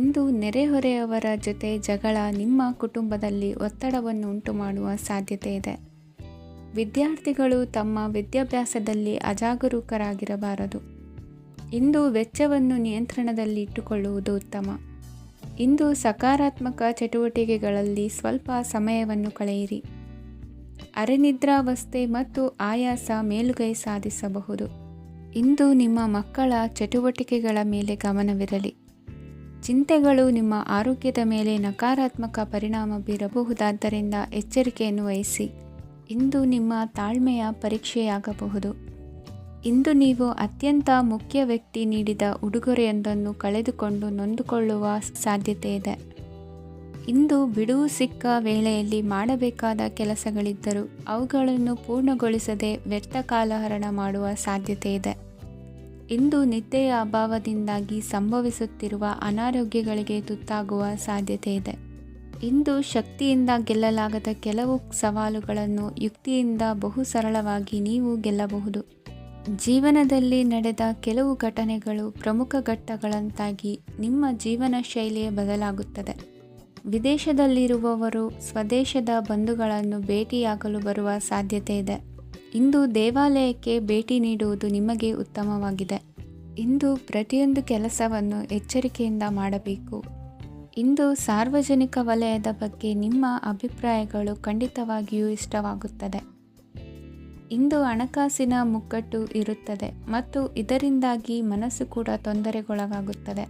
ಇಂದು ನೆರೆಹೊರೆಯವರ ಜೊತೆ ಜಗಳ ನಿಮ್ಮ ಕುಟುಂಬದಲ್ಲಿ ಒತ್ತಡವನ್ನು ಉಂಟುಮಾಡುವ ಸಾಧ್ಯತೆ ಇದೆ. ವಿದ್ಯಾರ್ಥಿಗಳು ತಮ್ಮ ವಿದ್ಯಾಭ್ಯಾಸದಲ್ಲಿ ಅಜಾಗರೂಕರಾಗಿರಬಾರದು. ಇಂದು ವೆಚ್ಚವನ್ನು ನಿಯಂತ್ರಣದಲ್ಲಿ ಇಟ್ಟುಕೊಳ್ಳುವುದು ಉತ್ತಮ. ಇಂದು ಸಕಾರಾತ್ಮಕ ಚಟುವಟಿಕೆಗಳಲ್ಲಿ ಸ್ವಲ್ಪ ಸಮಯವನ್ನು ಕಳೆಯಿರಿ. ಅರೆನಿದ್ರಾವಸ್ಥೆ ಮತ್ತು ಆಯಾಸ ಮೇಲುಗೈ ಸಾಧಿಸಬಹುದು. ಇಂದು ನಿಮ್ಮ ಮಕ್ಕಳ ಚಟುವಟಿಕೆಗಳ ಮೇಲೆ ಗಮನವಿರಲಿ. ಚಿಂತೆಗಳು ನಿಮ್ಮ ಆರೋಗ್ಯದ ಮೇಲೆ ನಕಾರಾತ್ಮಕ ಪರಿಣಾಮ ಬೀರಬಹುದಾದ್ದರಿಂದ ಎಚ್ಚರಿಕೆಯನ್ನು ವಹಿಸಿ. ಇಂದು ನಿಮ್ಮ ತಾಳ್ಮೆಯ ಪರೀಕ್ಷೆಯಾಗಬಹುದು. ಇಂದು ನೀವು ಅತ್ಯಂತ ಮುಖ್ಯ ವ್ಯಕ್ತಿ ನೀಡಿದ ಉಡುಗೊರೆಯೊಂದನ್ನು ಕಳೆದುಕೊಂಡು ನೊಂದುಕೊಳ್ಳುವ ಸಾಧ್ಯತೆ ಇದೆ. ಇಂದು ಬಿಡುವು ಸಿಕ್ಕ ವೇಳೆಯಲ್ಲಿ ಮಾಡಬೇಕಾದ ಕೆಲಸಗಳಿದ್ದರೂ ಅವುಗಳನ್ನು ಪೂರ್ಣಗೊಳಿಸದೆ ವ್ಯರ್ಥ ಕಾಲಹರಣ ಮಾಡುವ ಸಾಧ್ಯತೆ ಇದೆ. ಇಂದು ನಿದ್ದೆಯ ಅಭಾವದಿಂದಾಗಿ ಸಂಭವಿಸುತ್ತಿರುವ ಅನಾರೋಗ್ಯಗಳಿಗೆ ತುತ್ತಾಗುವ ಸಾಧ್ಯತೆ ಇದೆ. ಇಂದು ಶಕ್ತಿಯಿಂದ ಗೆಲ್ಲಲಾಗದ ಕೆಲವು ಸವಾಲುಗಳನ್ನು ಯುಕ್ತಿಯಿಂದ ಬಹು ಸರಳವಾಗಿ ನೀವು ಗೆಲ್ಲಬಹುದು. ಜೀವನದಲ್ಲಿ ನಡೆದ ಕೆಲವು ಘಟನೆಗಳು ಪ್ರಮುಖ ಘಟ್ಟಗಳಂತಾಗಿ ನಿಮ್ಮ ಜೀವನ ಶೈಲಿಯೇ ಬದಲಾಗುತ್ತದೆ. ವಿದೇಶದಲ್ಲಿರುವವರು ಸ್ವದೇಶದ ಬಂಧುಗಳನ್ನು ಭೇಟಿಯಾಗಲು ಬರುವ ಸಾಧ್ಯತೆ ಇದೆ. ಇಂದು ದೇವಾಲಯಕ್ಕೆ ಭೇಟಿ ನೀಡುವುದು ನಿಮಗೆ ಉತ್ತಮವಾಗಿದೆ. ಇಂದು ಪ್ರತಿಯೊಂದು ಕೆಲಸವನ್ನು ಎಚ್ಚರಿಕೆಯಿಂದ ಮಾಡಬೇಕು. ಇಂದು ಸಾರ್ವಜನಿಕ ವಲಯದ ಬಗ್ಗೆ ನಿಮ್ಮ ಅಭಿಪ್ರಾಯಗಳು ಖಂಡಿತವಾಗಿಯೂ ಇಷ್ಟವಾಗುತ್ತದೆ. ಇಂದು ಹಣಕಾಸಿನ ಮುಗ್ಗಟ್ಟು ಇರುತ್ತದೆ ಮತ್ತು ಇದರಿಂದಾಗಿ ಮನಸ್ಸು ಕೂಡ ತೊಂದರೆಗೊಳಗಾಗುತ್ತದೆ.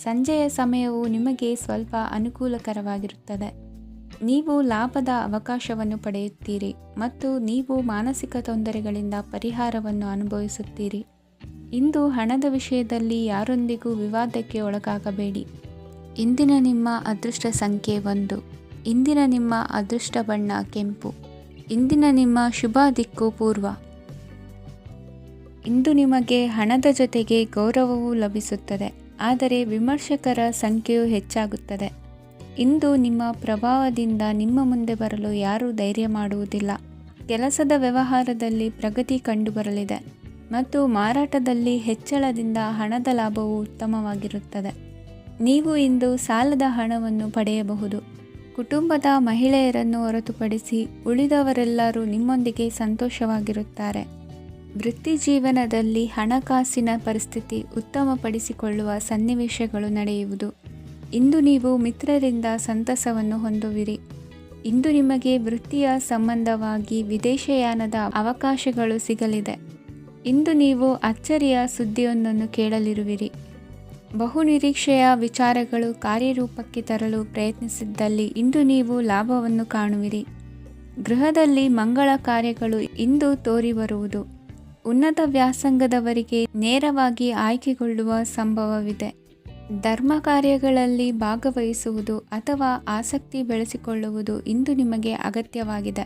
ಸಂಜೆಯ ಸಮಯವು ನಿಮಗೆ ಸ್ವಲ್ಪ ಅನುಕೂಲಕರವಾಗಿರುತ್ತದೆ. ನೀವು ಲಾಭದ ಅವಕಾಶವನ್ನು ಪಡೆಯುತ್ತೀರಿ ಮತ್ತು ನೀವು ಮಾನಸಿಕ ತೊಂದರೆಗಳಿಂದ ಪರಿಹಾರವನ್ನು ಅನುಭವಿಸುತ್ತೀರಿ. ಇಂದು ಹಣದ ವಿಷಯದಲ್ಲಿ ಯಾರೊಂದಿಗೂ ವಿವಾದಕ್ಕೆ ಒಳಗಾಗಬೇಡಿ. ಇಂದಿನ ನಿಮ್ಮ ಅದೃಷ್ಟ ಸಂಖ್ಯೆ 1. ಇಂದಿನ ನಿಮ್ಮ ಅದೃಷ್ಟ ಬಣ್ಣ ಕೆಂಪು. ಇಂದಿನ ನಿಮ್ಮ ಶುಭ ದಿಕ್ಕು ಪೂರ್ವ. ಇಂದು ನಿಮಗೆ ಹಣದ ಜೊತೆಗೆ ಗೌರವವೂ ಲಭಿಸುತ್ತದೆ, ಆದರೆ ವಿಮರ್ಶಕರ ಸಂಖ್ಯೆಯು ಹೆಚ್ಚಾಗುತ್ತದೆ. ಇಂದು ನಿಮ್ಮ ಪ್ರಭಾವದಿಂದ ನಿಮ್ಮ ಮುಂದೆ ಬರಲು ಯಾರೂ ಧೈರ್ಯ ಮಾಡುವುದಿಲ್ಲ. ಕೆಲಸದ ವ್ಯವಹಾರದಲ್ಲಿ ಪ್ರಗತಿ ಕಂಡುಬರಲಿದೆ ಮತ್ತು ಮಾರಾಟದಲ್ಲಿ ಹೆಚ್ಚಳದಿಂದ ಹಣದ ಲಾಭವು ಉತ್ತಮವಾಗಿರುತ್ತದೆ. ನೀವು ಇಂದು ಸಾಲದ ಹಣವನ್ನು ಪಡೆಯಬಹುದು. ಕುಟುಂಬದ ಮಹಿಳೆಯರನ್ನು ಹೊರತುಪಡಿಸಿ ಉಳಿದವರೆಲ್ಲರೂ ನಿಮ್ಮೊಂದಿಗೆ ಸಂತೋಷವಾಗಿರುತ್ತಾರೆ. ವೃತ್ತಿ ಜೀವನದಲ್ಲಿ ಹಣಕಾಸಿನ ಪರಿಸ್ಥಿತಿ ಉತ್ತಮಪಡಿಸಿಕೊಳ್ಳುವ ಸನ್ನಿವೇಶಗಳು ನಡೆಯುವುದು. ಇಂದು ನೀವು ಮಿತ್ರರಿಂದ ಸಂತಸವನ್ನು ಹೊಂದುವಿರಿ. ಇಂದು ನಿಮಗೆ ವೃತ್ತಿಯ ಸಂಬಂಧವಾಗಿ ವಿದೇಶಯಾನದ ಅವಕಾಶಗಳು ಸಿಗಲಿದೆ. ಇಂದು ನೀವು ಅಚ್ಚರಿಯ ಸುದ್ದಿಯೊಂದನ್ನು ಕೇಳಲಿರುವಿರಿ. ಬಹುನಿರೀಕ್ಷೆಯ ವಿಚಾರಗಳು ಕಾರ್ಯರೂಪಕ್ಕೆ ತರಲು ಪ್ರಯತ್ನಿಸಿದ್ದಲ್ಲಿ ಇಂದು ನೀವು ಲಾಭವನ್ನು ಕಾಣುವಿರಿ. ಗೃಹದಲ್ಲಿ ಮಂಗಳ ಕಾರ್ಯಗಳು ಇಂದು ತೋರಿಬರುವುದು. ಉನ್ನತ ವ್ಯಾಸಂಗದವರಿಗೆ ನೇರವಾಗಿ ಆಯ್ಕೆಗೊಳ್ಳುವ ಸಂಭವವಿದೆ. ಧರ್ಮ ಕಾರ್ಯಗಳಲ್ಲಿ ಭಾಗವಹಿಸುವುದು ಅಥವಾ ಆಸಕ್ತಿ ಬೆಳೆಸಿಕೊಳ್ಳುವುದು ಇಂದು ನಿಮಗೆ ಅಗತ್ಯವಾಗಿದೆ.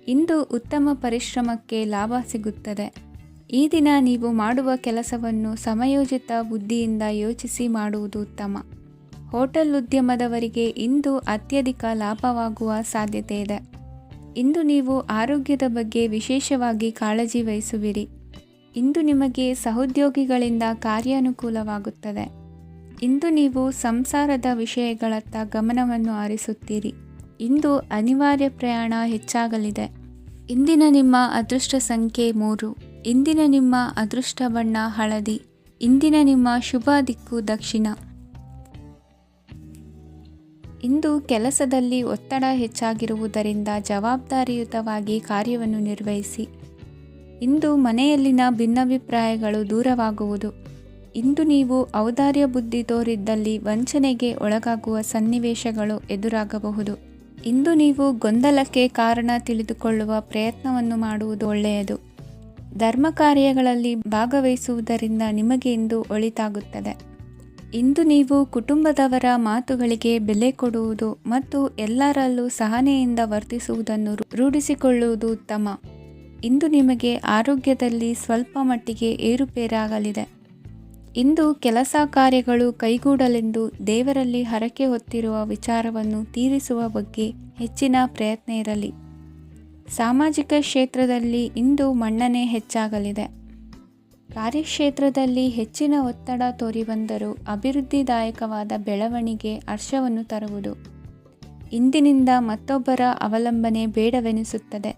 ಇಂದು ಉತ್ತಮ ಪರಿಶ್ರಮಕ್ಕೆ ಲಾಭ ಸಿಗುತ್ತದೆ. ಈ ದಿನ ನೀವು ಮಾಡುವ ಕೆಲಸವನ್ನು ಸಮಯೋಚಿತ ಬುದ್ಧಿಯಿಂದ ಯೋಚಿಸಿ ಮಾಡುವುದು ಉತ್ತಮ. ಹೋಟೆಲ್ ಉದ್ಯಮದವರಿಗೆ ಇಂದು ಅತ್ಯಧಿಕ ಲಾಭವಾಗುವ ಸಾಧ್ಯತೆ ಇದೆ. ಇಂದು ನೀವು ಆರೋಗ್ಯದ ಬಗ್ಗೆ ವಿಶೇಷವಾಗಿ ಕಾಳಜಿ ವಹಿಸುವಿರಿ. ಇಂದು ನಿಮಗೆ ಸಹೋದ್ಯೋಗಿಗಳಿಂದ ಕಾರ್ಯಾನುಕೂಲವಾಗುತ್ತದೆ. ಇಂದು ನೀವು ಸಂಸಾರದ ವಿಷಯಗಳತ್ತ ಗಮನವನ್ನು ಹರಿಸುತ್ತೀರಿ. ಇಂದು ಅನಿವಾರ್ಯ ಪ್ರಯಾಣ ಹೆಚ್ಚಾಗಲಿದೆ. ಇಂದಿನ ನಿಮ್ಮ ಅದೃಷ್ಟ ಸಂಖ್ಯೆ 3. ಇಂದಿನ ನಿಮ್ಮ ಅದೃಷ್ಟ ಬಣ್ಣ ಹಳದಿ. ಇಂದಿನ ನಿಮ್ಮ ಶುಭ ದಿಕ್ಕು ದಕ್ಷಿಣ. ಇಂದು ಕೆಲಸದಲ್ಲಿ ಒತ್ತಡ ಹೆಚ್ಚಾಗಿರುವುದರಿಂದ ಜವಾಬ್ದಾರಿಯುತವಾಗಿ ಕಾರ್ಯವನ್ನು ನಿರ್ವಹಿಸಿ. ಇಂದು ಮನೆಯಲ್ಲಿನ ಭಿನ್ನಾಭಿಪ್ರಾಯಗಳು ದೂರವಾಗುವುದು. ಇಂದು ನೀವು ಔದಾರ್ಯ ಬುದ್ಧಿ ತೋರಿದ್ದಲ್ಲಿ ವಂಚನೆಗೆ ಒಳಗಾಗುವ ಸನ್ನಿವೇಶಗಳು ಎದುರಾಗಬಹುದು. ಇಂದು ನೀವು ಗೊಂದಲಕ್ಕೆ ಕಾರಣ ತಿಳಿದುಕೊಳ್ಳುವ ಪ್ರಯತ್ನವನ್ನು ಮಾಡುವುದು ಒಳ್ಳೆಯದು. ಧರ್ಮ ಕಾರ್ಯಗಳಲ್ಲಿ ಭಾಗವಹಿಸುವುದರಿಂದ ನಿಮಗೆ ಇಂದು ಒಳಿತಾಗುತ್ತದೆ. ಇಂದು ನೀವು ಕುಟುಂಬದವರ ಮಾತುಗಳಿಗೆ ಬೆಲೆ ಕೊಡುವುದು ಮತ್ತು ಎಲ್ಲರಲ್ಲೂ ಸಹನೆಯಿಂದ ವರ್ತಿಸುವುದನ್ನು ರೂಢಿಸಿಕೊಳ್ಳುವುದು ಉತ್ತಮ. ಇಂದು ನಿಮಗೆ ಆರೋಗ್ಯದಲ್ಲಿ ಸ್ವಲ್ಪ ಮಟ್ಟಿಗೆ ಏರುಪೇರಾಗಲಿದೆ. ಇಂದು ಕೆಲಸ ಕಾರ್ಯಗಳು ಕೈಗೂಡಲೆಂದು ದೇವರಲ್ಲಿ ಹರಕೆ ಹೊತ್ತಿರುವ ವಿಚಾರವನ್ನು ತೀರಿಸುವ ಬಗ್ಗೆ ಹೆಚ್ಚಿನ ಪ್ರಯತ್ನ ಇರಲಿ. ಸಾಮಾಜಿಕ ಕ್ಷೇತ್ರದಲ್ಲಿ ಇಂದು ಮನ್ನಣೆ ಹೆಚ್ಚಾಗಲಿದೆ. ಕಾರ್ಯಕ್ಷೇತ್ರದಲ್ಲಿ ಹೆಚ್ಚಿನ ಒತ್ತಡ ತೋರಿಬಂದರೂ ಅಭಿವೃದ್ಧಿದಾಯಕವಾದ ಬೆಳವಣಿಗೆ ಹರ್ಷವನ್ನು ತರುವುದು. ಇಂದಿನಿಂದ ಮತ್ತೊಬ್ಬರ ಅವಲಂಬನೆ ಬೇಡವೆನಿಸುತ್ತದೆ.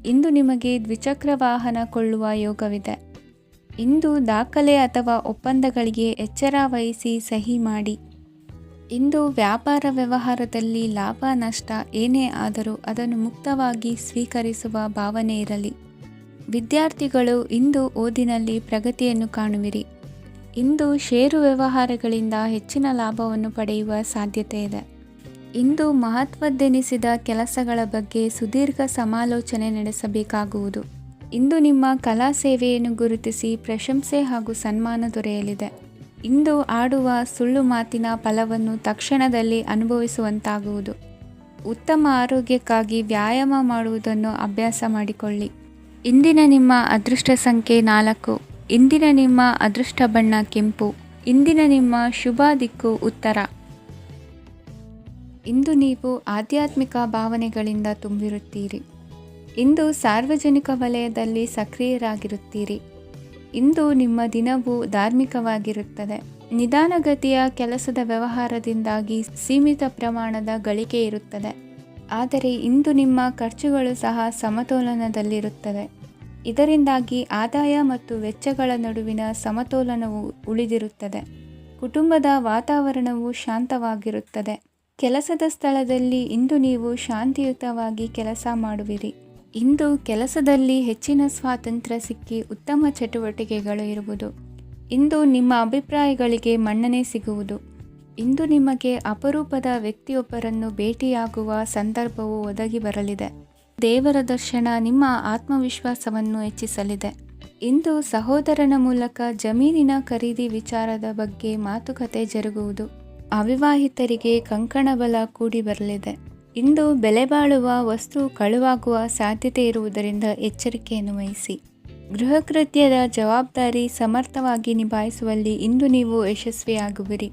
ಇಂದು ನಿಮಗೆ ದ್ವಿಚಕ್ರ ವಾಹನ ಕೊಳ್ಳುವ ಯೋಗವಿದೆ. ಇಂದು ದಾಖಲೆ ಅಥವಾ ಒಪ್ಪಂದಗಳಿಗೆ ಎಚ್ಚರ ವಹಿಸಿ ಸಹಿ ಮಾಡಿ. ಇಂದು ವ್ಯಾಪಾರ ವ್ಯವಹಾರದಲ್ಲಿ ಲಾಭ ನಷ್ಟ ಏನೇ ಆದರೂ ಅದನ್ನು ಮುಕ್ತವಾಗಿ ಸ್ವೀಕರಿಸುವ ಭಾವನೆ ಇರಲಿ. ವಿದ್ಯಾರ್ಥಿಗಳು ಇಂದು ಓದಿನಲ್ಲಿ ಪ್ರಗತಿಯನ್ನು ಕಾಣುವಿರಿ. ಇಂದು ಷೇರು ವ್ಯವಹಾರಗಳಿಂದ ಹೆಚ್ಚಿನ ಲಾಭವನ್ನು ಪಡೆಯುವ ಸಾಧ್ಯತೆ ಇದೆ. ಇಂದು ಮಹತ್ವದ್ದೆನಿಸಿದ ಕೆಲಸಗಳ ಬಗ್ಗೆ ಸುದೀರ್ಘ ಸಮಾಲೋಚನೆ ನಡೆಸಬೇಕಾಗುವುದು. ಇಂದು ನಿಮ್ಮ ಕಲಾ ಸೇವೆಯನ್ನು ಗುರುತಿಸಿ ಪ್ರಶಂಸೆ ಹಾಗೂ ಸನ್ಮಾನ ದೊರೆಯಲಿದೆ. ಇಂದು ಆಡುವ ಸುಳ್ಳು ಮಾತಿನ ಫಲವನ್ನು ತಕ್ಷಣದಲ್ಲಿ ಅನುಭವಿಸುವಂತಾಗುವುದು. ಉತ್ತಮ ಆರೋಗ್ಯಕ್ಕಾಗಿ ವ್ಯಾಯಾಮ ಮಾಡುವುದನ್ನು ಅಭ್ಯಾಸ ಮಾಡಿಕೊಳ್ಳಿ. ಇಂದಿನ ನಿಮ್ಮ ಅದೃಷ್ಟ ಸಂಖ್ಯೆ 4. ಇಂದಿನ ನಿಮ್ಮ ಅದೃಷ್ಟ ಬಣ್ಣ ಕೆಂಪು. ಇಂದಿನ ನಿಮ್ಮ ಶುಭ ದಿಕ್ಕು ಉತ್ತರ. ಇಂದು ನೀವು ಆಧ್ಯಾತ್ಮಿಕ ಭಾವನೆಗಳಿಂದ ತುಂಬಿರುತ್ತೀರಿ. ಇಂದು ಸಾರ್ವಜನಿಕ ವಲಯದಲ್ಲಿ ಸಕ್ರಿಯರಾಗಿರುತ್ತೀರಿ. ಇಂದು ನಿಮ್ಮ ದಿನವು ಧಾರ್ಮಿಕವಾಗಿರುತ್ತದೆ. ನಿಧಾನಗತಿಯ ಕೆಲಸದ ವ್ಯವಹಾರದಿಂದಾಗಿ ಸೀಮಿತ ಪ್ರಮಾಣದ ಗಳಿಕೆ ಇರುತ್ತದೆ. ಆದರೆ ಇಂದು ನಿಮ್ಮ ಖರ್ಚುಗಳು ಸಹ ಸಮತೋಲನದಲ್ಲಿರುತ್ತವೆ. ಇದರಿಂದಾಗಿ ಆದಾಯ ಮತ್ತು ವೆಚ್ಚಗಳ ನಡುವಿನ ಸಮತೋಲನವು ಉಳಿದಿರುತ್ತದೆ. ಕುಟುಂಬದ ವಾತಾವರಣವು ಶಾಂತವಾಗಿರುತ್ತದೆ. ಕೆಲಸದ ಸ್ಥಳದಲ್ಲಿ ಇಂದು ನೀವು ಶಾಂತಿಯುತವಾಗಿ ಕೆಲಸ ಮಾಡುವಿರಿ. ಇಂದು ಕೆಲಸದಲ್ಲಿ ಹೆಚ್ಚಿನ ಸ್ವಾತಂತ್ರ್ಯ ಸಿಕ್ಕಿ ಉತ್ತಮ ಚಟುವಟಿಕೆಗಳು ಇರುವುದು. ಇಂದು ನಿಮ್ಮ ಅಭಿಪ್ರಾಯಗಳಿಗೆ ಮನ್ನಣೆ ಸಿಗುವುದು. ಇಂದು ನಿಮಗೆ ಅಪರೂಪದ ವ್ಯಕ್ತಿಯೊಬ್ಬರನ್ನು ಭೇಟಿಯಾಗುವ ಸಂದರ್ಭವು ಒದಗಿ ಬರಲಿದೆ. ದೇವರ ದರ್ಶನ ನಿಮ್ಮ ಆತ್ಮವಿಶ್ವಾಸವನ್ನು ಹೆಚ್ಚಿಸಲಿದೆ. ಇಂದು ಸಹೋದರನ ಮೂಲಕ ಜಮೀನಿನ ಖರೀದಿ ವಿಚಾರದ ಬಗ್ಗೆ ಮಾತುಕತೆ ಜರುಗುವುದು. ಅವಿವಾಹಿತರಿಗೆ ಕಂಕಣ ಬಲ ಕೂಡಿ ಬರಲಿದೆ. ಇಂದು ಬೆಲೆ ಬಾಳುವ ವಸ್ತು ಕಳುವಾಗುವ ಸಾಧ್ಯತೆ ಇರುವುದರಿಂದ ಎಚ್ಚರಿಕೆಯನ್ನು ವಹಿಸಿ. ಗೃಹ ಕೃತ್ಯದ ಜವಾಬ್ದಾರಿ ಸಮರ್ಥವಾಗಿ ನಿಭಾಯಿಸುವಲ್ಲಿ ಇಂದು ನೀವು ಯಶಸ್ವಿಯಾಗುವಿರಿ.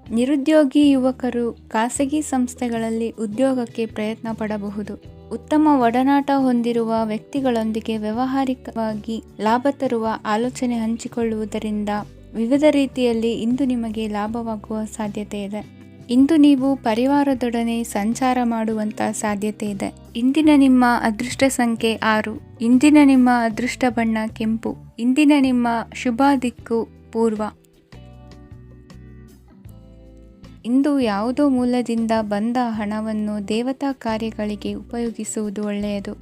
ನಿರುದ್ಯೋಗಿ ಯುವಕರು ಖಾಸಗಿ ಸಂಸ್ಥೆಗಳಲ್ಲಿ ಉದ್ಯೋಗಕ್ಕೆ ಪ್ರಯತ್ನ ಪಡಬಹುದು. ಉತ್ತಮ ಒಡನಾಟ ಹೊಂದಿರುವ ವ್ಯಕ್ತಿಗಳೊಂದಿಗೆ ವ್ಯಾವಹಾರಿಕವಾಗಿ ಲಾಭ ತರುವ ಆಲೋಚನೆ ಹಂಚಿಕೊಳ್ಳುವುದರಿಂದ ವಿವಿಧ ರೀತಿಯಲ್ಲಿ ಇಂದು ನಿಮಗೆ ಲಾಭವಾಗುವ ಸಾಧ್ಯತೆ ಇದೆ. ಇಂದು ನೀವು ಪರಿವಾರದೊಡನೆ ಸಂಚಾರ ಮಾಡುವಂಥ ಸಾಧ್ಯತೆ ಇದೆ. ಇಂದಿನ ನಿಮ್ಮ ಅದೃಷ್ಟ ಸಂಖ್ಯೆ 6. ಇಂದಿನ ನಿಮ್ಮ ಅದೃಷ್ಟ ಬಣ್ಣ ಕೆಂಪು. ಇಂದಿನ ನಿಮ್ಮ ಶುಭ ದಿಕ್ಕು ಪೂರ್ವ. ಇಂದು ಯಾವುದೋ ಮೂಲದಿಂದ ಬಂದ ಹಣವನ್ನು ದೇವತಾ ಕಾರ್ಯಗಳಿಗೆ ಉಪಯೋಗಿಸುವುದು ಒಳ್ಳೆಯದು.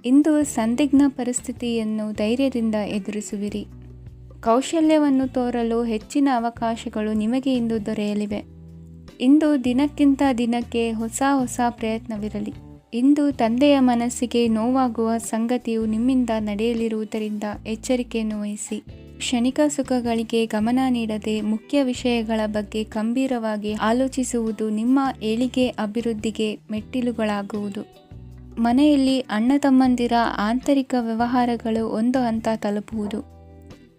ಇಂದು ಸಂದಿಗ್ಧ ಪರಿಸ್ಥಿತಿಯನ್ನು ಧೈರ್ಯದಿಂದ ಎದುರಿಸುವಿರಿ. ಕೌಶಲ್ಯವನ್ನು ತೋರಲು ಹೆಚ್ಚಿನ ಅವಕಾಶಗಳು ನಿಮಗೆ ಇಂದು ದೊರೆಯಲಿವೆ. ಇಂದು ದಿನಕ್ಕಿಂತ ದಿನಕ್ಕೆ ಹೊಸ ಪ್ರಯತ್ನವಿರಲಿ. ಇಂದು ತಂದೆಯ ಮನಸ್ಸಿಗೆ ನೋವಾಗುವ ಸಂಗತಿಯು ನಿಮ್ಮಿಂದ ನಡೆಯಲಿರುವುದರಿಂದ ಎಚ್ಚರಿಕೆಯನ್ನು ವಹಿಸಿ. ಕ್ಷಣಿಕ ಸುಖಗಳಿಗೆ ಗಮನ ನೀಡದೆ ಮುಖ್ಯ ವಿಷಯಗಳ ಬಗ್ಗೆ ಗಂಭೀರವಾಗಿ ಆಲೋಚಿಸುವುದು ನಿಮ್ಮ ಏಳಿಗೆ ಅಭಿವೃದ್ಧಿಗೆ ಮೆಟ್ಟಿಲುಗಳಾಗುವುದು. ಮನೆಯಲ್ಲಿ ಅಣ್ಣ ತಮ್ಮಂದಿರ ಆಂತರಿಕ ವ್ಯವಹಾರಗಳು ಒಂದು ಹಂತ ತಲುಪುವುದು.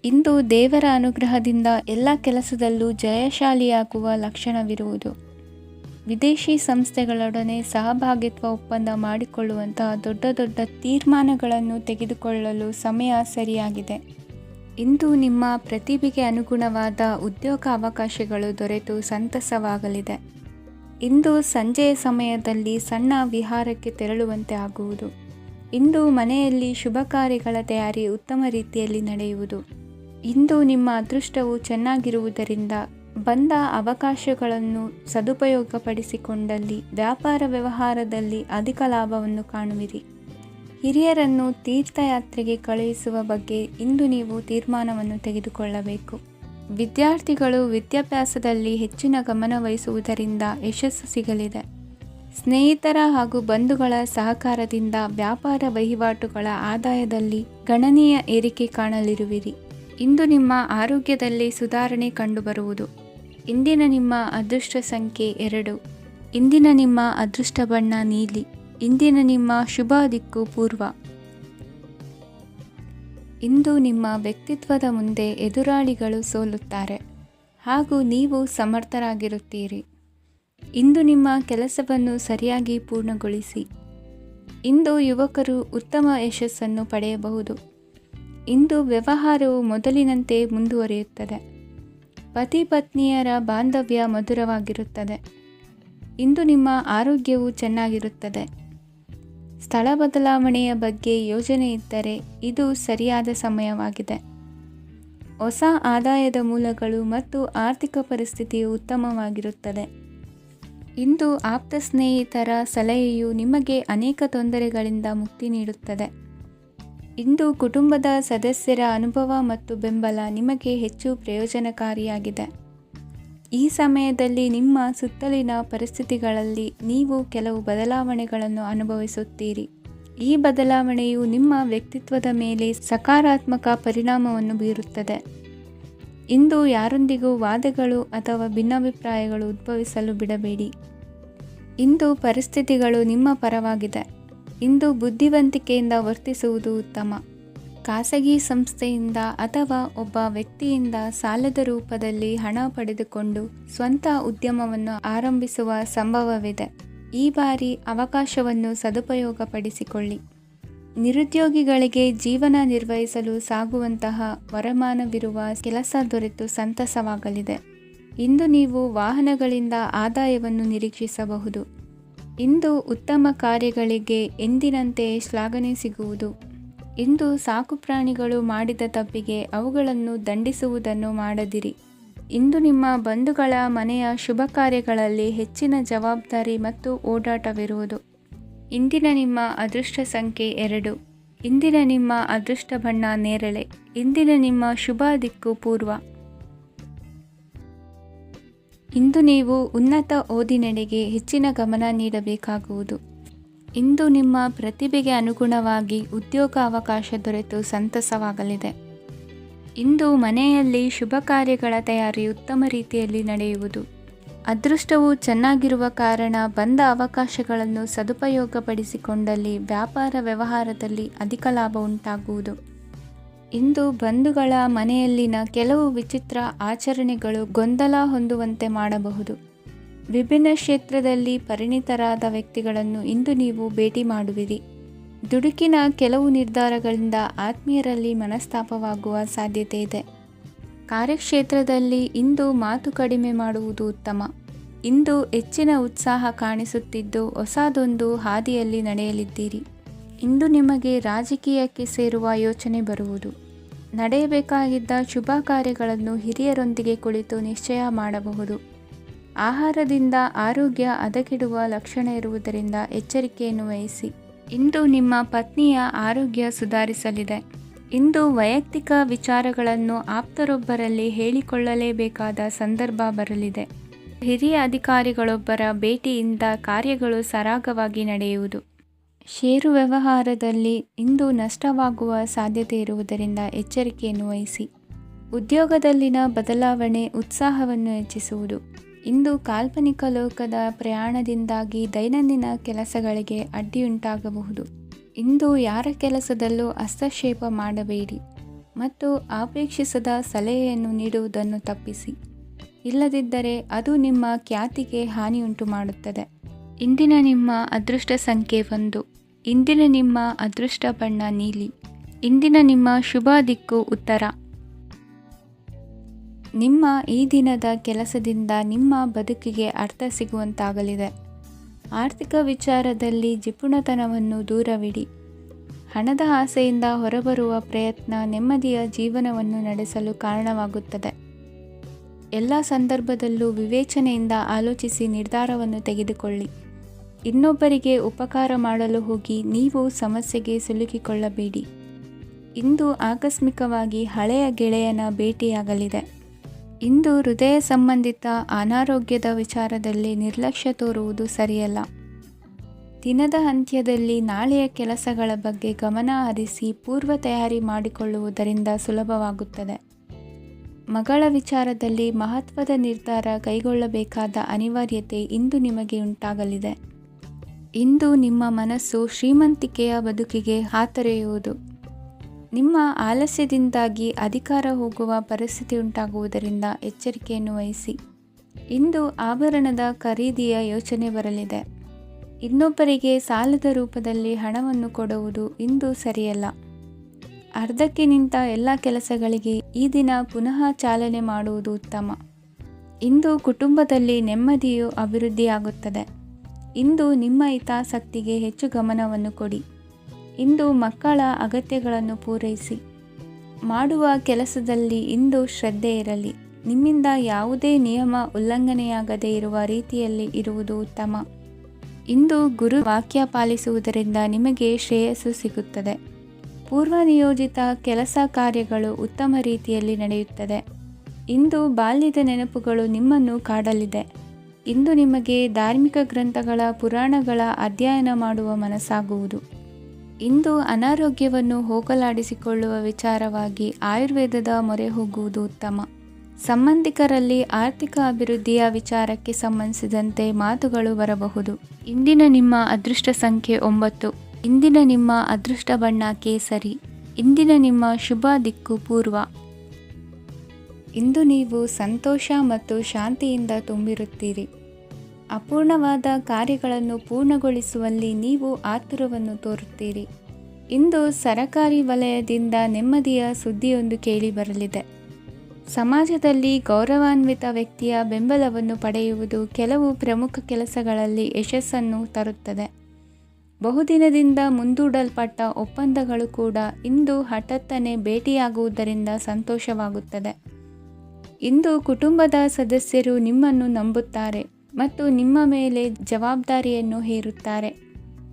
ಇಂದು ದೇವರ ಅನುಗ್ರಹದಿಂದ ಎಲ್ಲ ಕೆಲಸದಲ್ಲೂ ಜಯಶಾಲಿಯಾಗುವ ಲಕ್ಷಣವಿರುವುದು. ವಿದೇಶಿ ಸಂಸ್ಥೆಗಳೊಡನೆ ಸಹಭಾಗಿತ್ವ ಒಪ್ಪಂದ ಮಾಡಿಕೊಳ್ಳುವಂತಹ ದೊಡ್ಡ ತೀರ್ಮಾನಗಳನ್ನು ತೆಗೆದುಕೊಳ್ಳಲು ಸಮಯ ಸರಿಯಾಗಿದೆ. ಇಂದು ನಿಮ್ಮ ಪ್ರತಿಭೆಗೆ ಅನುಗುಣವಾದ ಉದ್ಯೋಗ ಅವಕಾಶಗಳು ದೊರೆತು ಸಂತಸವಾಗಲಿದೆ. ಇಂದು ಸಂಜೆಯ ಸಮಯದಲ್ಲಿ ಸಣ್ಣ ವಿಹಾರಕ್ಕೆ ತೆರಳುವಂತೆ ಆಗುವುದು. ಇಂದು ಮನೆಯಲ್ಲಿ ಶುಭ ಕಾರ್ಯಗಳ ತಯಾರಿ ಉತ್ತಮ ರೀತಿಯಲ್ಲಿ ನಡೆಯುವುದು. ಇಂದು ನಿಮ್ಮ ಅದೃಷ್ಟವು ಚೆನ್ನಾಗಿರುವುದರಿಂದ ಬಂದ ಅವಕಾಶಗಳನ್ನು ಸದುಪಯೋಗಪಡಿಸಿಕೊಂಡಲ್ಲಿ ವ್ಯಾಪಾರ ವ್ಯವಹಾರದಲ್ಲಿ ಅಧಿಕ ಲಾಭವನ್ನು ಕಾಣುವಿರಿ. ಹಿರಿಯರನ್ನು ತೀರ್ಥಯಾತ್ರೆಗೆ ಕಳುಹಿಸುವ ಬಗ್ಗೆ ಇಂದು ನೀವು ತೀರ್ಮಾನವನ್ನು ತೆಗೆದುಕೊಳ್ಳಬೇಕು. ವಿದ್ಯಾರ್ಥಿಗಳು ವಿದ್ಯಾಭ್ಯಾಸದಲ್ಲಿ ಹೆಚ್ಚಿನ ಗಮನ ವಹಿಸುವುದರಿಂದ ಯಶಸ್ಸು ಸಿಗಲಿದೆ. ಸ್ನೇಹಿತರ ಹಾಗೂ ಬಂಧುಗಳ ಸಹಕಾರದಿಂದ ವ್ಯಾಪಾರ ವಹಿವಾಟುಗಳ ಆದಾಯದಲ್ಲಿ ಗಣನೀಯ ಏರಿಕೆ ಕಾಣಲಿರುವಿರಿ. ಇಂದು ನಿಮ್ಮ ಆರೋಗ್ಯದಲ್ಲಿ ಸುಧಾರಣೆ ಕಂಡುಬರುವುದು. ಇಂದಿನ ನಿಮ್ಮ ಅದೃಷ್ಟ ಸಂಖ್ಯೆ 2. ಇಂದಿನ ನಿಮ್ಮ ಅದೃಷ್ಟ ಬಣ್ಣ ನೀಲಿ. ಇಂದಿನ ನಿಮ್ಮ ಶುಭ ದಿಕ್ಕು ಪೂರ್ವ. ಇಂದು ನಿಮ್ಮ ವ್ಯಕ್ತಿತ್ವದ ಮುಂದೆ ಎದುರಾಳಿಗಳು ಸೋಲುತ್ತಾರೆ ಹಾಗೂ ನೀವು ಸಮರ್ಥರಾಗಿರುತ್ತೀರಿ. ಇಂದು ನಿಮ್ಮ ಕೆಲಸವನ್ನು ಸರಿಯಾಗಿ ಪೂರ್ಣಗೊಳಿಸಿ. ಇಂದು ಯುವಕರು ಉತ್ತಮ ಯಶಸ್ಸನ್ನು ಪಡೆಯಬಹುದು. ಇಂದು ವ್ಯವಹಾರವು ಮೊದಲಿನಂತೆ ಮುಂದುವರಿಯುತ್ತದೆ. ಪತಿ ಪತ್ನಿಯರ ಬಾಂಧವ್ಯ ಮಧುರವಾಗಿರುತ್ತದೆ. ಇಂದು ನಿಮ್ಮ ಆರೋಗ್ಯವು ಚೆನ್ನಾಗಿರುತ್ತದೆ. ಸ್ಥಳ ಬದಲಾವಣೆಯ ಬಗ್ಗೆ ಯೋಜನೆ ಇದ್ದರೆ ಇದು ಸರಿಯಾದ ಸಮಯವಾಗಿದೆ. ಹೊಸ ಆದಾಯದ ಮೂಲಗಳು ಮತ್ತು ಆರ್ಥಿಕ ಪರಿಸ್ಥಿತಿಯು ಉತ್ತಮವಾಗಿರುತ್ತದೆ. ಇಂದು ಆಪ್ತ ಸ್ನೇಹಿತರ ಸಲಹೆಯು ನಿಮಗೆ ಅನೇಕ ತೊಂದರೆಗಳಿಂದ ಮುಕ್ತಿ ನೀಡುತ್ತದೆ. ಇಂದು ಕುಟುಂಬದ ಸದಸ್ಯರ ಅನುಭವ ಮತ್ತು ಬೆಂಬಲ ನಿಮಗೆ ಹೆಚ್ಚು ಪ್ರಯೋಜನಕಾರಿಯಾಗಿದೆ. ಈ ಸಮಯದಲ್ಲಿ ನಿಮ್ಮ ಸುತ್ತಲಿನ ಪರಿಸ್ಥಿತಿಗಳಲ್ಲಿ ನೀವು ಕೆಲವು ಬದಲಾವಣೆಗಳನ್ನು ಅನುಭವಿಸುತ್ತೀರಿ. ಈ ಬದಲಾವಣೆಯು ನಿಮ್ಮ ವ್ಯಕ್ತಿತ್ವದ ಮೇಲೆ ಸಕಾರಾತ್ಮಕ ಪರಿಣಾಮವನ್ನು ಬೀರುತ್ತದೆ. ಇಂದು ಯಾರೊಂದಿಗೂ ವಾದಗಳು ಅಥವಾ ಭಿನ್ನಾಭಿಪ್ರಾಯಗಳು ಉದ್ಭವಿಸಲು ಬಿಡಬೇಡಿ. ಇಂದು ಪರಿಸ್ಥಿತಿಗಳು ನಿಮ್ಮ ಪರವಾಗಿದೆ. ಇಂದು ಬುದ್ಧಿವಂತಿಕೆಯಿಂದ ವರ್ತಿಸುವುದು ಉತ್ತಮ. ಖಾಸಗಿ ಸಂಸ್ಥೆಯಿಂದ ಅಥವಾ ಒಬ್ಬ ವ್ಯಕ್ತಿಯಿಂದ ಸಾಲದ ರೂಪದಲ್ಲಿ ಹಣ ಪಡೆದುಕೊಂಡು ಸ್ವಂತ ಉದ್ಯಮವನ್ನು ಆರಂಭಿಸುವ ಸಂಭವವಿದೆ. ಈ ಬಾರಿ ಅವಕಾಶವನ್ನು ಸದುಪಯೋಗಪಡಿಸಿಕೊಳ್ಳಿ. ನಿರುದ್ಯೋಗಿಗಳಿಗೆ ಜೀವನ ನಿರ್ವಹಿಸಲು ಸಾಗುವಂತಹ ವರಮಾನವಿರುವ ಕೆಲಸ ದೊರೆತು ಸಂತಸವಾಗಲಿದೆ. ಇಂದು ನೀವು ವಾಹನಗಳಿಂದ ಆದಾಯವನ್ನು ನಿರೀಕ್ಷಿಸಬಹುದು. ಇಂದು ಉತ್ತಮ ಕಾರ್ಯಗಳಿಗೆ ಎಂದಿನಂತೆ ಶ್ಲಾಘನೆ ಸಿಗುವುದು. ಇಂದು ಸಾಕುಪ್ರಾಣಿಗಳು ಮಾಡಿದ ತಪ್ಪಿಗೆ ಅವುಗಳನ್ನು ದಂಡಿಸುವುದನ್ನು ಮಾಡದಿರಿ. ಇಂದು ನಿಮ್ಮ ಬಂಧುಗಳ ಮನೆಯ ಶುಭ ಕಾರ್ಯಗಳಲ್ಲಿ ಹೆಚ್ಚಿನ ಜವಾಬ್ದಾರಿ ಮತ್ತು ಓಡಾಟವಿರುವುದು. ಇಂದಿನ ನಿಮ್ಮ ಅದೃಷ್ಟ ಸಂಖ್ಯೆ 2. ಇಂದಿನ ನಿಮ್ಮ ಅದೃಷ್ಟ ಬಣ್ಣ ನೇರಳೆ. ಇಂದಿನ ನಿಮ್ಮ ಶುಭ ದಿಕ್ಕು ಪೂರ್ವ. ಇಂದು ನೀವು ಉನ್ನತ ಓದಿನೆಡೆಗೆ ಹೆಚ್ಚಿನ ಗಮನ ನೀಡಬೇಕಾಗುವುದು. ಇಂದು ನಿಮ್ಮ ಪ್ರತಿಭೆಗೆ ಅನುಗುಣವಾಗಿ ಉದ್ಯೋಗ ಅವಕಾಶ ದೊರೆತು ಸಂತಸವಾಗಲಿದೆ. ಇಂದು ಮನೆಯಲ್ಲಿ ಶುಭ ಕಾರ್ಯಗಳ ತಯಾರಿ ಉತ್ತಮ ರೀತಿಯಲ್ಲಿ ನಡೆಯುವುದು. ಅದೃಷ್ಟವು ಚೆನ್ನಾಗಿರುವ ಕಾರಣ ಬಂದ ಅವಕಾಶಗಳನ್ನು ಸದುಪಯೋಗಪಡಿಸಿಕೊಂಡಲ್ಲಿ ವ್ಯಾಪಾರ ವ್ಯವಹಾರದಲ್ಲಿ ಅಧಿಕ ಲಾಭ ಉಂಟಾಗುವುದು. ಇಂದು ಬಂಧುಗಳ ಮನೆಯಲ್ಲಿನ ಕೆಲವು ವಿಚಿತ್ರ ಆಚರಣೆಗಳು ಗೊಂದಲ ಹೊಂದುವಂತೆ ಮಾಡಬಹುದು. ವಿಭಿನ್ನ ಕ್ಷೇತ್ರದಲ್ಲಿ ಪರಿಣಿತರಾದ ವ್ಯಕ್ತಿಗಳನ್ನು ಇಂದು ನೀವು ಭೇಟಿ ಮಾಡುವಿರಿ. ದುಡುಕಿನ ಕೆಲವು ನಿರ್ಧಾರಗಳಿಂದ ಆತ್ಮೀಯರಲ್ಲಿ ಮನಸ್ತಾಪವಾಗುವ ಸಾಧ್ಯತೆ ಇದೆ. ಕಾರ್ಯಕ್ಷೇತ್ರದಲ್ಲಿ ಇಂದು ಮಾತು ಕಡಿಮೆ ಮಾಡುವುದು ಉತ್ತಮ. ಇಂದು ಹೆಚ್ಚಿನ ಉತ್ಸಾಹ ಕಾಣಿಸುತ್ತಿದ್ದು ಹೊಸದೊಂದು ಹಾದಿಯಲ್ಲಿ ನಡೆಯಲಿದ್ದೀರಿ. ಇಂದು ನಿಮಗೆ ರಾಜಕೀಯಕ್ಕೆ ಸೇರುವ ಯೋಚನೆ ಬರುವುದು. ನಡೆಯಬೇಕಾಗಿದ್ದ ಶುಭ ಕಾರ್ಯಗಳನ್ನು ಹಿರಿಯರೊಂದಿಗೆ ಕುಳಿತು ನಿಶ್ಚಯ ಮಾಡಬಹುದು. ಆಹಾರದಿಂದ ಆರೋಗ್ಯ ಹದಗೆಡುವ ಲಕ್ಷಣ ಇರುವುದರಿಂದ ಎಚ್ಚರಿಕೆಯನ್ನು ವಹಿಸಿ. ಇಂದು ನಿಮ್ಮ ಪತ್ನಿಯ ಆರೋಗ್ಯ ಸುಧಾರಿಸಲಿದೆ. ಇಂದು ವೈಯಕ್ತಿಕ ವಿಚಾರಗಳನ್ನು ಆಪ್ತರೊಬ್ಬರಲ್ಲಿ ಹೇಳಿಕೊಳ್ಳಲೇಬೇಕಾದ ಸಂದರ್ಭ ಬರಲಿದೆ. ಹಿರಿಯ ಅಧಿಕಾರಿಗಳೊಬ್ಬರ ಭೇಟಿಯಿಂದ ಕಾರ್ಯಗಳು ಸರಾಗವಾಗಿ ನಡೆಯುವುದು. ಷೇರು ವ್ಯವಹಾರದಲ್ಲಿ ಇಂದು ನಷ್ಟವಾಗುವ ಸಾಧ್ಯತೆ ಇರುವುದರಿಂದ ಎಚ್ಚರಿಕೆಯನ್ನು ವಹಿಸಿ. ಉದ್ಯೋಗದಲ್ಲಿನ ಬದಲಾವಣೆ ಉತ್ಸಾಹವನ್ನು ಹೆಚ್ಚಿಸುವುದು. ಇಂದು ಕಾಲ್ಪನಿಕ ಲೋಕದ ಪ್ರಯಾಣದಿಂದಾಗಿ ದೈನಂದಿನ ಕೆಲಸಗಳಿಗೆ ಅಡ್ಡಿಯುಂಟಾಗಬಹುದು. ಇಂದು ಯಾರ ಕೆಲಸದಲ್ಲೂ ಹಸ್ತಕ್ಷೇಪ ಮಾಡಬೇಡಿ ಮತ್ತು ಅಪೇಕ್ಷಿಸದ ಸಲಹೆಯನ್ನು ನೀಡುವುದನ್ನು ತಪ್ಪಿಸಿ. ಇಲ್ಲದಿದ್ದರೆ ಅದು ನಿಮ್ಮ ಖ್ಯಾತಿಗೆ ಹಾನಿಯುಂಟು ಮಾಡುತ್ತದೆ. ಇಂದಿನ ನಿಮ್ಮ ಅದೃಷ್ಟ ಸಂಖ್ಯೆ 1. ಇಂದಿನ ನಿಮ್ಮ ಅದೃಷ್ಟ ಬಣ್ಣ ನೀಲಿ. ಇಂದಿನ ನಿಮ್ಮ ಶುಭ ದಿಕ್ಕು ಉತ್ತರ. ನಿಮ್ಮ ಈ ದಿನದ ಕೆಲಸದಿಂದ ನಿಮ್ಮ ಬದುಕಿಗೆ ಅರ್ಥ ಸಿಗುವಂತಾಗಲಿದೆ. ಆರ್ಥಿಕ ವಿಚಾರದಲ್ಲಿ ಜಿಪುಣತನವನ್ನು ದೂರವಿಡಿ. ಹಣದ ಆಸೆಯಿಂದ ಹೊರಬರುವ ಪ್ರಯತ್ನ ನೆಮ್ಮದಿಯ ಜೀವನವನ್ನು ನಡೆಸಲು ಕಾರಣವಾಗುತ್ತದೆ. ಎಲ್ಲ ಸಂದರ್ಭದಲ್ಲೂ ವಿವೇಚನೆಯಿಂದ ಆಲೋಚಿಸಿ ನಿರ್ಧಾರವನ್ನು ತೆಗೆದುಕೊಳ್ಳಿ. ಇನ್ನೊಬ್ಬರಿಗೆ ಉಪಕಾರ ಮಾಡಲು ಹೋಗಿ ನೀವು ಸಮಸ್ಯೆಗೆ ಸಿಲುಕಿಕೊಳ್ಳಬೇಡಿ. ಇಂದು ಆಕಸ್ಮಿಕವಾಗಿ ಹಳೆಯ ಗೆಳೆಯನ ಭೇಟಿಯಾಗಲಿದೆ. ಇಂದು ಹೃದಯ ಸಂಬಂಧಿತ ಅನಾರೋಗ್ಯದ ವಿಚಾರದಲ್ಲಿ ನಿರ್ಲಕ್ಷ್ಯ ತೋರುವುದು ಸರಿಯಲ್ಲ. ದಿನದ ಅಂತ್ಯದಲ್ಲಿ ನಾಳೆಯ ಕೆಲಸಗಳ ಬಗ್ಗೆ ಗಮನ ಹರಿಸಿ ಪೂರ್ವ ತಯಾರಿ ಮಾಡಿಕೊಳ್ಳುವುದರಿಂದ ಸುಲಭವಾಗುತ್ತದೆ. ಮಗಳ ವಿಚಾರದಲ್ಲಿ ಮಹತ್ವದ ನಿರ್ಧಾರ ಕೈಗೊಳ್ಳಬೇಕಾದ ಅನಿವಾರ್ಯತೆ ಇಂದು ನಿಮಗೆ ಉಂಟಾಗಲಿದೆ. ಇಂದು ನಿಮ್ಮ ಮನಸ್ಸು ಶ್ರೀಮಂತಿಕೆಯ ಬದುಕಿಗೆ ಹಾತೊರೆಯುವುದು. ನಿಮ್ಮ ಆಲಸ್ಯದಿಂದಾಗಿ ಅಧಿಕಾರ ಹೋಗುವ ಪರಿಸ್ಥಿತಿ ಉಂಟಾಗುವುದರಿಂದ ಎಚ್ಚರಿಕೆಯನ್ನು ವಹಿಸಿ. ಇಂದು ಆಭರಣದ ಖರೀದಿಯ ಯೋಚನೆ ಬರಲಿದೆ. ಇನ್ನೊಬ್ಬರಿಗೆ ಸಾಲದ ರೂಪದಲ್ಲಿ ಹಣವನ್ನು ಕೊಡುವುದು ಇಂದು ಸರಿಯಲ್ಲ. ಅರ್ಧಕ್ಕೆ ನಿಂತ ಎಲ್ಲ ಕೆಲಸಗಳಿಗೆ ಈ ದಿನ ಪುನಃ ಚಾಲನೆ ಮಾಡುವುದು ಉತ್ತಮ. ಇಂದು ಕುಟುಂಬದಲ್ಲಿ ನೆಮ್ಮದಿಯು ಅಭಿವೃದ್ಧಿಯಾಗುತ್ತದೆ. ಇಂದು ನಿಮ್ಮ ಹಿತಾಸಕ್ತಿಗೆ ಹೆಚ್ಚು ಗಮನವನ್ನು ಕೊಡಿ. ಇಂದು ಮಕ್ಕಳ ಅಗತ್ಯಗಳನ್ನು ಪೂರೈಸಿ. ಮಾಡುವ ಕೆಲಸದಲ್ಲಿ ಇಂದು ಶ್ರದ್ಧೆ ಇರಲಿ. ನಿಮ್ಮಿಂದ ಯಾವುದೇ ನಿಯಮ ಉಲ್ಲಂಘನೆಯಾಗದೇ ಇರುವ ರೀತಿಯಲ್ಲಿ ಇರುವುದು ಉತ್ತಮ. ಇಂದು ಗುರು ವಾಕ್ಯ ಪಾಲಿಸುವುದರಿಂದ ನಿಮಗೆ ಶ್ರೇಯಸ್ಸು ಸಿಗುತ್ತದೆ. ಪೂರ್ವ ನಿಯೋಜಿತ ಕೆಲಸ ಕಾರ್ಯಗಳು ಉತ್ತಮ ರೀತಿಯಲ್ಲಿ ನಡೆಯುತ್ತದೆ. ಇಂದು ಬಾಲ್ಯದ ನೆನಪುಗಳು ನಿಮ್ಮನ್ನು ಕಾಡಲಿದೆ. ಇಂದು ನಿಮಗೆ ಧಾರ್ಮಿಕ ಗ್ರಂಥಗಳ ಪುರಾಣಗಳ ಅಧ್ಯಯನ ಮಾಡುವ ಮನಸ್ಸಾಗುವುದು. ಇಂದು ಅನಾರೋಗ್ಯವನ್ನು ಹೋಗಲಾಡಿಸಿಕೊಳ್ಳುವ ವಿಚಾರವಾಗಿ ಆಯುರ್ವೇದದ ಮೊರೆ ಹೋಗುವುದು ಉತ್ತಮ. ಸಂಬಂಧಿಕರಲ್ಲಿ ಆರ್ಥಿಕ ಅಭಿವೃದ್ಧಿಯ ವಿಚಾರಕ್ಕೆ ಸಂಬಂಧಿಸಿದಂತೆ ಮಾತುಗಳು ಬರಬಹುದು. ಇಂದಿನ ನಿಮ್ಮ ಅದೃಷ್ಟ ಸಂಖ್ಯೆ 9. ಇಂದಿನ ನಿಮ್ಮ ಅದೃಷ್ಟ ಬಣ್ಣ ಕೇಸರಿ. ಇಂದಿನ ನಿಮ್ಮ ಶುಭ ದಿಕ್ಕು ಪೂರ್ವ. ಇಂದು ನೀವು ಸಂತೋಷ ಮತ್ತು ಶಾಂತಿಯಿಂದ ತುಂಬಿರುತ್ತೀರಿ. ಅಪೂರ್ಣವಾದ ಕಾರ್ಯಗಳನ್ನು ಪೂರ್ಣಗೊಳಿಸುವಲ್ಲಿ ನೀವು ಆತುರವನ್ನು ತೋರುತ್ತೀರಿ. ಇಂದು ಸರಕಾರಿ ವಲಯದಿಂದ ನೆಮ್ಮದಿಯ ಸುದ್ದಿಯೊಂದು ಕೇಳಿಬರಲಿದೆ. ಸಮಾಜದಲ್ಲಿ ಗೌರವಾನ್ವಿತ ವ್ಯಕ್ತಿಯ ಬೆಂಬಲವನ್ನು ಪಡೆಯುವುದು ಕೆಲವು ಪ್ರಮುಖ ಕೆಲಸಗಳಲ್ಲಿ ಯಶಸ್ಸನ್ನು ತರುತ್ತದೆ. ಬಹುದಿನದಿಂದ ಮುಂದೂಡಲ್ಪಟ್ಟ ಒಪ್ಪಂದಗಳು ಕೂಡ ಇಂದು ಹಠಾತ್ತನೆ ಭೇಟಿಯಾಗುವುದರಿಂದ ಸಂತೋಷವಾಗುತ್ತದೆ. ಇಂದು ಕುಟುಂಬದ ಸದಸ್ಯರು ನಿಮ್ಮನ್ನು ನಂಬುತ್ತಾರೆ ಮತ್ತು ನಿಮ್ಮ ಮೇಲೆ ಜವಾಬ್ದಾರಿಯನ್ನು ಹೇರುತ್ತಾರೆ.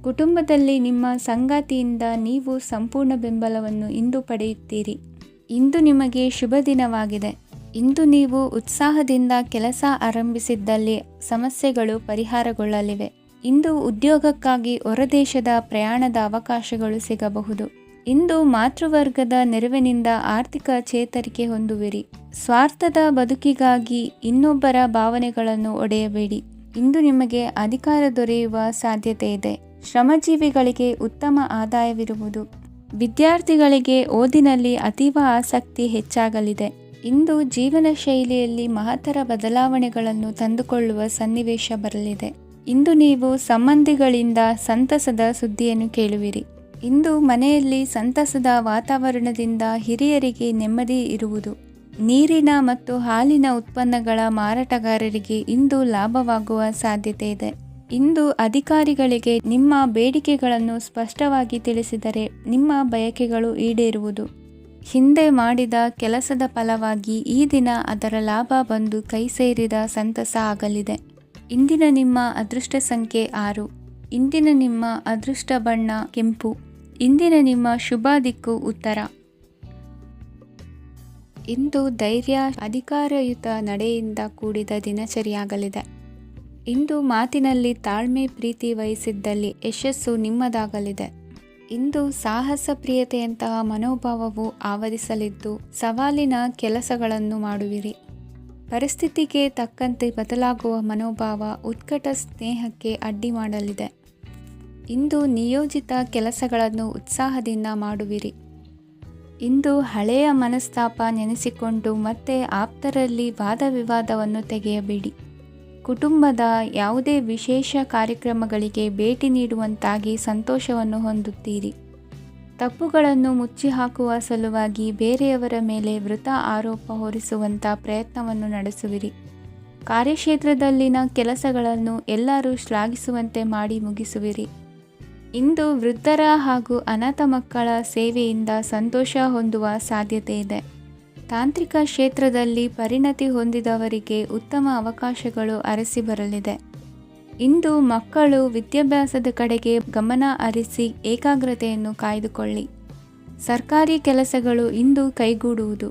ಕುಟುಂಬದಲ್ಲಿ ನಿಮ್ಮ ಸಂಗಾತಿಯಿಂದ ನೀವು ಸಂಪೂರ್ಣ ಬೆಂಬಲವನ್ನು ಇಂದು ಪಡೆಯುತ್ತೀರಿ. ಇಂದು ನಿಮಗೆ ಶುಭ ದಿನವಾಗಿದೆ. ಇಂದು ನೀವು ಉತ್ಸಾಹದಿಂದ ಕೆಲಸ ಆರಂಭಿಸಿದ್ದಲ್ಲಿ ಸಮಸ್ಯೆಗಳು ಪರಿಹಾರಗೊಳ್ಳಲಿವೆ. ಇಂದು ಉದ್ಯೋಗಕ್ಕಾಗಿ ಹೊರದೇಶದ ಪ್ರಯಾಣದ ಅವಕಾಶಗಳು ಸಿಗಬಹುದು. ಇಂದು ಮಾತೃವರ್ಗದ ನೆರವಿನಿಂದ ಆರ್ಥಿಕ ಚೇತರಿಕೆ ಹೊಂದುವಿರಿ. ಸ್ವಾರ್ಥದ ಬದುಕಿಗಾಗಿ ಇನ್ನೊಬ್ಬರ ಭಾವನೆಗಳನ್ನು ಒಡೆಯಬೇಡಿ. ಇಂದು ನಿಮಗೆ ಅಧಿಕಾರ ದೊರೆಯುವ ಸಾಧ್ಯತೆ ಇದೆ. ಶ್ರಮಜೀವಿಗಳಿಗೆ ಉತ್ತಮ ಆದಾಯವಿರುವುದು. ವಿದ್ಯಾರ್ಥಿಗಳಿಗೆ ಓದಿನಲ್ಲಿ ಅತೀವ ಆಸಕ್ತಿ ಹೆಚ್ಚಾಗಲಿದೆ. ಇಂದು ಜೀವನ ಶೈಲಿಯಲ್ಲಿ ಮಹತ್ತರ ಬದಲಾವಣೆಗಳನ್ನು ತಂದುಕೊಳ್ಳುವ ಸನ್ನಿವೇಶ ಬರಲಿದೆ. ಇಂದು ನೀವು ಸಂಬಂಧಿಗಳಿಂದ ಸಂತಸದ ಸುದ್ದಿಯನ್ನು ಕೇಳುವಿರಿ. ಇಂದು ಮನೆಯಲ್ಲಿ ಸಂತಸದ ವಾತಾವರಣದಿಂದ ಹಿರಿಯರಿಗೆ ನೆಮ್ಮದಿ ಇರುವುದು. ನೀರಿನ ಮತ್ತು ಹಾಲಿನ ಉತ್ಪನ್ನಗಳ ಮಾರಾಟಗಾರರಿಗೆ ಇಂದು ಲಾಭವಾಗುವ ಸಾಧ್ಯತೆ ಇದೆ. ಇಂದು ಅಧಿಕಾರಿಗಳಿಗೆ ನಿಮ್ಮ ಬೇಡಿಕೆಗಳನ್ನು ಸ್ಪಷ್ಟವಾಗಿ ತಿಳಿಸಿದರೆ ನಿಮ್ಮ ಬಯಕೆಗಳು ಈಡೇರುವುದು. ಹಿಂದೆ ಮಾಡಿದ ಕೆಲಸದ ಫಲವಾಗಿ ಈ ದಿನ ಅದರ ಲಾಭ ಬಂದು ಕೈ ಸೇರಿದ ಸಂತಸ ಆಗಲಿದೆ. ಇಂದಿನ ನಿಮ್ಮ ಅದೃಷ್ಟ ಸಂಖ್ಯೆ 6. ಇಂದಿನ ನಿಮ್ಮ ಅದೃಷ್ಟ ಬಣ್ಣ ಕೆಂಪು. ಇಂದಿನ ನಿಮ್ಮ ಶುಭ ದಿಕ್ಕು ಉತ್ತರ. ಇಂದು ಧೈರ್ಯ, ಅಧಿಕಾರಯುತ ನಡೆಯಿಂದ ಕೂಡಿದ ದಿನಚರಿಯಾಗಲಿದೆ. ಇಂದು ಮಾತಿನಲ್ಲಿ ತಾಳ್ಮೆ, ಪ್ರೀತಿ ವಹಿಸಿದ್ದಲ್ಲಿ ಯಶಸ್ಸು ನಿಮ್ಮದಾಗಲಿದೆ. ಇಂದು ಸಾಹಸ ಪ್ರಿಯತೆಯಂತಹ ಮನೋಭಾವವು ಆವರಿಸಲಿದ್ದು ಸವಾಲಿನ ಕೆಲಸಗಳನ್ನು ಮಾಡುವಿರಿ. ಪರಿಸ್ಥಿತಿಗೆ ತಕ್ಕಂತೆ ಬದಲಾಗುವ ಮನೋಭಾವ ಉತ್ಕಟ ಸ್ನೇಹಕ್ಕೆ ಅಡ್ಡಿ ಮಾಡಲಿದೆ. ಇಂದು ನಿಯೋಜಿತ ಕೆಲಸಗಳನ್ನು ಉತ್ಸಾಹದಿಂದ ಮಾಡುವಿರಿ. ಇಂದು ಹಳೆಯ ಮನಸ್ತಾಪ ನೆನೆಸಿಕೊಂಡು ಮತ್ತೆ ಆಪ್ತರಲ್ಲಿ ವಾದ ವಿವಾದವನ್ನು ತೆಗೆಯಬೇಡಿ. ಕುಟುಂಬದ ಯಾವುದೇ ವಿಶೇಷ ಕಾರ್ಯಕ್ರಮಗಳಿಗೆ ಭೇಟಿ ನೀಡುವಂತಾಗಿ ಸಂತೋಷವನ್ನು ಹೊಂದುತ್ತೀರಿ. ತಪ್ಪುಗಳನ್ನು ಮುಚ್ಚಿಹಾಕುವ ಸಲುವಾಗಿ ಬೇರೆಯವರ ಮೇಲೆ ವೃಥ ಆರೋಪ ಹೊರಿಸುವಂಥ ಪ್ರಯತ್ನವನ್ನು ನಡೆಸುವಿರಿ. ಕಾರ್ಯಕ್ಷೇತ್ರದಲ್ಲಿನ ಕೆಲಸಗಳನ್ನು ಎಲ್ಲರೂ ಶ್ಲಾಘಿಸುವಂತೆ ಮಾಡಿ ಮುಗಿಸುವಿರಿ. ಇಂದು ವೃದ್ಧರ ಹಾಗೂ ಅನಾಥ ಮಕ್ಕಳ ಸೇವೆಯಿಂದ ಸಂತೋಷ ಹೊಂದುವ ಸಾಧ್ಯತೆ ಇದೆ. ತಾಂತ್ರಿಕ ಕ್ಷೇತ್ರದಲ್ಲಿ ಪರಿಣತಿ ಹೊಂದಿದವರಿಗೆ ಉತ್ತಮ ಅವಕಾಶಗಳು ಅರಸಿ ಬರಲಿದೆ. ಇಂದು ಮಕ್ಕಳು ವಿದ್ಯಾಭ್ಯಾಸದ ಕಡೆಗೆ ಗಮನ ಹರಿಸಿ ಏಕಾಗ್ರತೆಯನ್ನು ಕಾಯ್ದುಕೊಳ್ಳಿ. ಸರ್ಕಾರಿ ಕೆಲಸಗಳು ಇಂದು ಕೈಗೂಡುವುದು.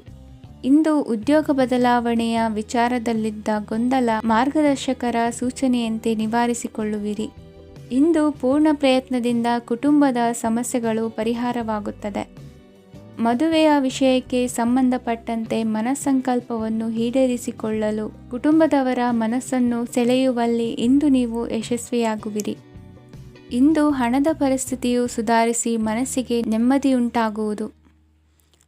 ಇಂದು ಉದ್ಯೋಗ ಬದಲಾವಣೆಯ ವಿಚಾರದಲ್ಲಿದ್ದ ಗೊಂದಲ ಮಾರ್ಗದರ್ಶಕರ ಸೂಚನೆಯಂತೆ ನಿವಾರಿಸಿಕೊಳ್ಳುವಿರಿ. ಇಂದು ಪೂರ್ಣ ಪ್ರಯತ್ನದಿಂದ ಕುಟುಂಬದ ಸಮಸ್ಯೆಗಳು ಪರಿಹಾರವಾಗುತ್ತದೆ. ಮದುವೆಯ ವಿಷಯಕ್ಕೆ ಸಂಬಂಧಪಟ್ಟಂತೆ ಮನಸ್ಸಂಕಲ್ಪವನ್ನು ಈಡೇರಿಸಿಕೊಳ್ಳಲು ಕುಟುಂಬದವರ ಮನಸ್ಸನ್ನು ಸೆಳೆಯುವಲ್ಲಿ ಇಂದು ನೀವು ಯಶಸ್ವಿಯಾಗುವಿರಿ. ಇಂದು ಹಣದ ಪರಿಸ್ಥಿತಿಯು ಸುಧಾರಿಸಿ ಮನಸ್ಸಿಗೆ ನೆಮ್ಮದಿಯುಂಟಾಗುವುದು.